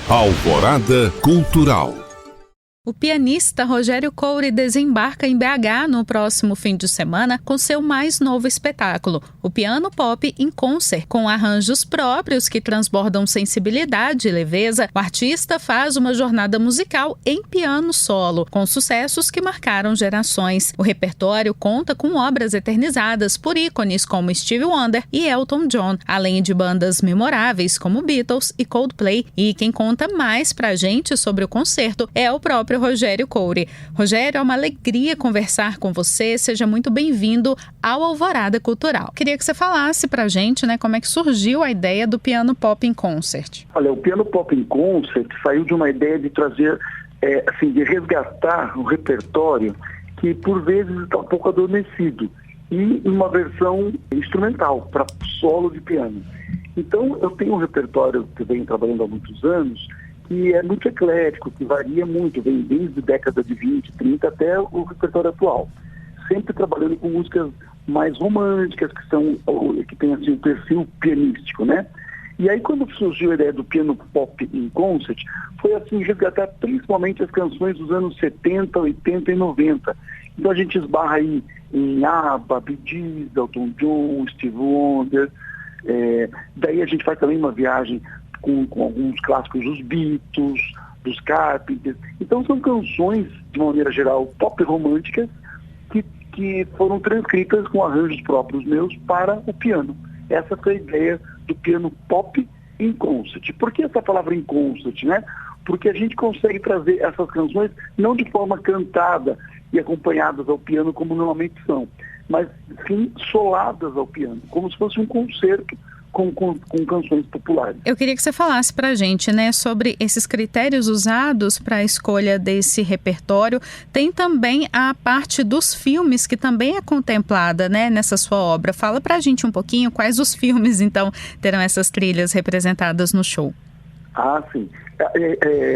Alvorada Cultural. O pianista Rogério Coure desembarca em BH no próximo fim de semana com seu mais novo espetáculo, o Piano Pop in Concert. Com arranjos próprios que transbordam sensibilidade e leveza, o artista faz uma jornada musical em piano solo, com sucessos que marcaram gerações. O repertório conta com obras eternizadas por ícones como Stevie Wonder e Elton John, além de bandas memoráveis como Beatles e Coldplay. E quem conta mais pra gente sobre o concerto é o próprio Rogério Coure. Rogério, é uma alegria conversar com você. Seja muito bem-vindo ao Alvorada Cultural. Queria que você falasse pra gente, como é que surgiu a ideia do Piano Pop in Concert. Olha, o Piano Pop in Concert saiu de uma ideia de trazer, de resgatar um repertório que por vezes está um pouco adormecido e uma versão instrumental para solo de piano. Então, eu tenho um repertório que eu venho trabalhando há muitos anos, que é muito eclético, que varia muito, vem desde a década de 20, 30 até o repertório atual. Sempre trabalhando com músicas mais românticas, que tem assim, um perfil pianístico, né? E aí quando surgiu a ideia do Piano Pop in Concert, foi assim, resgatar principalmente as canções dos anos 70, 80 e 90. Então a gente esbarra aí em ABBA, Bee Gees, Elton John, Stevie Wonder. Daí a gente faz também uma viagem com alguns clássicos dos Beatles, dos Carpenters. Então são canções, de uma maneira geral, pop românticas, que foram transcritas com arranjos próprios meus para o piano. Essa foi a ideia do Piano Pop in Concert. Por que essa palavra in concert, né? Porque a gente consegue trazer essas canções não de forma cantada e acompanhadas ao piano como normalmente são, mas sim soladas ao piano, como se fosse um concerto com canções populares. Eu queria que você falasse para a gente, sobre esses critérios usados para a escolha desse repertório. Tem também a parte dos filmes, que também é contemplada, nessa sua obra. Fala para a gente um pouquinho quais os filmes, então, terão essas trilhas representadas no show. Ah, sim.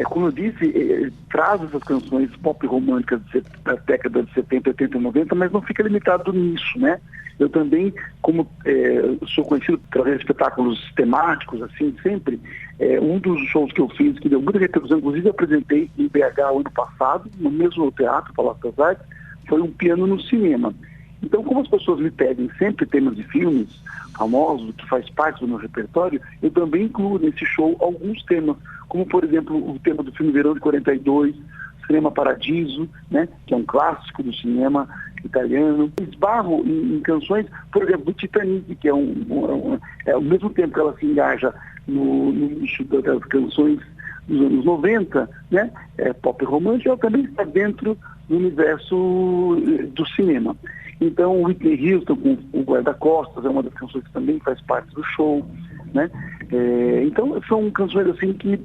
Como eu disse, traz essas canções pop românticas da década de 70, 80 e 90, mas não fica limitado nisso, né? Eu também, como sou conhecido por trazer espetáculos temáticos, assim, sempre, um dos shows que eu fiz, que deu muita repercussão, inclusive eu apresentei em BH ano passado, no mesmo teatro, Palácio das Artes, foi um piano no cinema. Então, como as pessoas me pedem sempre temas de filmes famosos, que faz parte do meu repertório, eu também incluo nesse show alguns temas, como, por exemplo, o tema do filme Verão de 42, Cinema Paradiso, que é um clássico do cinema italiano. Esbarro em canções, por exemplo, do Titanic, que ao mesmo tempo que ela se engaja no nicho das canções dos anos 90, pop romântico, ela também está dentro do universo do cinema. Então, Whitney Houston com o Guarda-Costas é uma das canções que também faz parte do show, Então, são canções assim que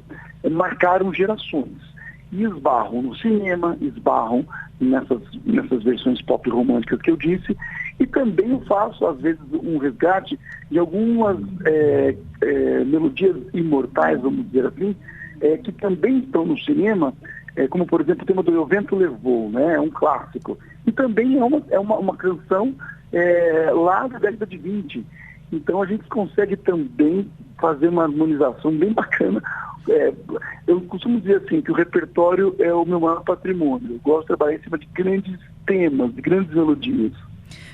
marcaram gerações. E esbarram no cinema, esbarram nessas versões pop românticas que eu disse, e também eu faço, às vezes, um resgate de algumas melodias imortais, vamos dizer assim, que também estão no cinema, como, por exemplo, o tema do O Vento Levou, é um clássico. E também é uma canção lá da década de 20. Então a gente consegue também fazer uma harmonização bem bacana. Eu costumo dizer assim, que o repertório é o meu maior patrimônio. Eu gosto de trabalhar em cima de grandes temas, de grandes melodias.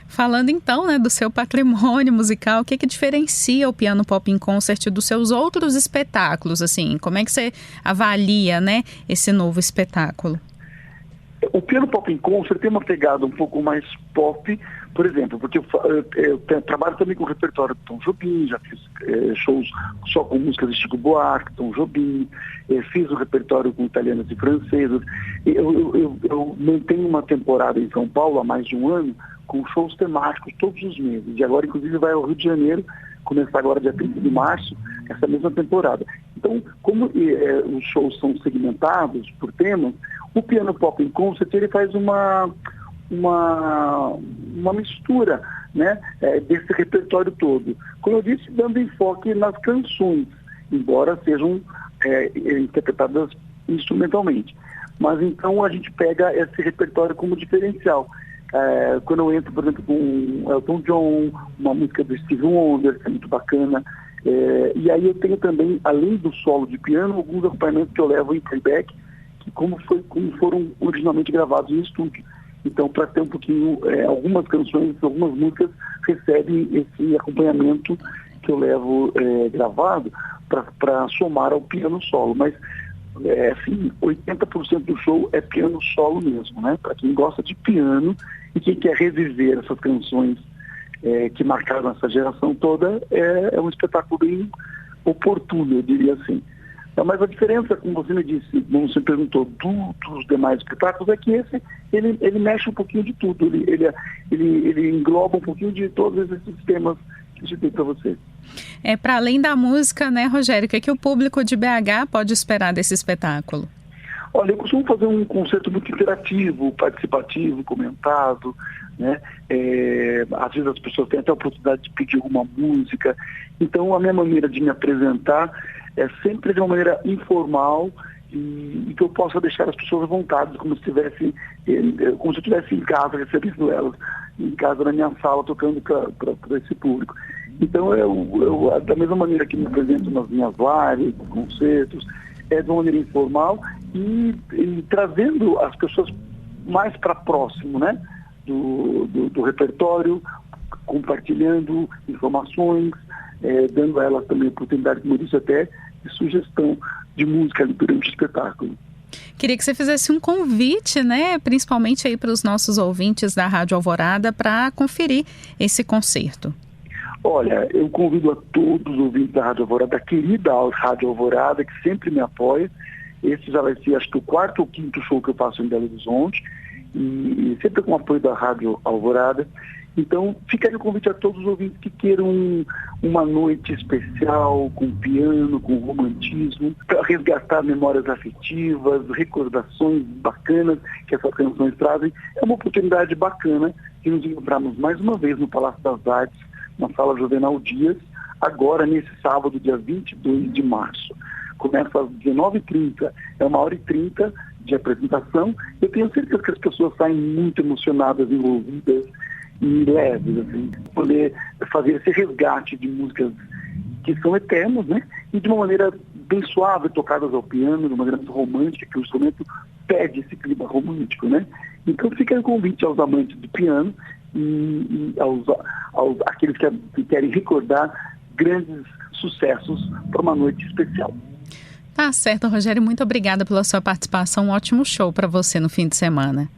Falando então, do seu patrimônio musical, o que diferencia o Piano Pop in Concert dos seus outros espetáculos? Assim, como é que você avalia, esse novo espetáculo? O Piano Pop in Concert tem uma pegada um pouco mais pop, por exemplo, porque eu trabalho também com o repertório do Tom Jobim, já fiz shows só com músicas de Chico Buarque, Tom Jobim, fiz o repertório com italianas e francesas. Eu mantenho uma temporada em São Paulo há mais de um ano, com shows temáticos todos os meses. E agora, inclusive, vai ao Rio de Janeiro, começar agora dia 30 de março, essa mesma temporada. Então, como os shows são segmentados por temas, o Piano Pop in Concert ele faz uma mistura desse repertório todo. Como eu disse, dando enfoque nas canções, embora sejam interpretadas instrumentalmente. Mas então a gente pega esse repertório como diferencial. Quando eu entro, por exemplo, com Elton John, uma música do Stevie Wonder, que é muito bacana, E aí eu tenho também, além do solo de piano, alguns acompanhamentos que eu levo em playback, que como foram originalmente gravados em estúdio. Então, para ter um pouquinho, algumas canções, algumas músicas recebem esse acompanhamento que eu levo gravado para somar ao piano solo. Mas, assim, 80% do show é piano solo mesmo, né? Para quem gosta de piano e quem quer reviver essas canções que marcaram essa geração toda, é um espetáculo bem oportuno, eu diria assim. Mas a diferença, como você me disse, como você perguntou, dos demais espetáculos, é que esse, ele mexe um pouquinho de tudo, ele engloba um pouquinho de todos esses temas que eu citei para você. Para além da música, né, Rogério, o que o público de BH pode esperar desse espetáculo? Olha, eu costumo fazer um concerto muito interativo, participativo, comentado, né? Às vezes as pessoas têm até a oportunidade de pedir alguma música. Então, a minha maneira de me apresentar é sempre de uma maneira informal e que eu possa deixar as pessoas à vontade, como se eu estivesse em casa, recebendo elas, em casa na minha sala, tocando para esse público. Então, eu, da mesma maneira que me apresento nas minhas lives, concertos, de uma maneira informal e trazendo as pessoas mais para próximo, né, do repertório, compartilhando informações, dando a elas também a oportunidade, como eu disse até, de sugestão de música durante o espetáculo. Queria que você fizesse um convite, né, principalmente aí para os nossos ouvintes da Rádio Alvorada para conferir esse concerto. Olha, eu convido a todos os ouvintes da Rádio Alvorada, da querida Rádio Alvorada, que sempre me apoia. Esse já vai ser, acho que, o 4º ou 5º show que eu faço em Belo Horizonte, e sempre com o apoio da Rádio Alvorada. Então, fica aí o convite a todos os ouvintes que queiram uma noite especial, com piano, com romantismo, para resgatar memórias afetivas, recordações bacanas que essas canções trazem. É uma oportunidade bacana de nos encontrarmos mais uma vez no Palácio das Artes, na Sala Juvenal Dias, agora nesse sábado, dia 22 de março. Começa às 19h30, é 1h30 de apresentação. Eu tenho certeza que as pessoas saem muito emocionadas, envolvidas e leves, assim, poder fazer esse resgate de músicas que são eternas, né? E de uma maneira bem suave, tocadas ao piano, de uma maneira muito romântica, que o instrumento pede esse clima romântico, né? Então fica o convite aos amantes do piano e aqueles que querem recordar grandes sucessos para uma noite especial. Tá certo, Rogério. Muito obrigada pela sua participação. Um ótimo show para você no fim de semana.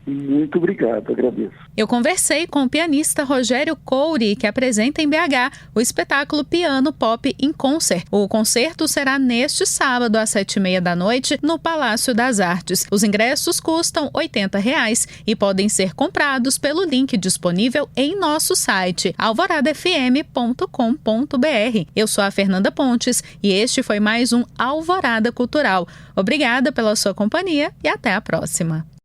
Muito obrigado, agradeço. Eu conversei com o pianista Rogério Couri, que apresenta em BH o espetáculo Piano Pop in Concert. O concerto será neste sábado, às 19h30 no Palácio das Artes. Os ingressos custam R$ 80 e podem ser comprados pelo link disponível em nosso site, alvoradafm.com.br. Eu sou a Fernanda Pontes e este foi mais um Alvorada Cultural. Obrigada pela sua companhia e até a próxima.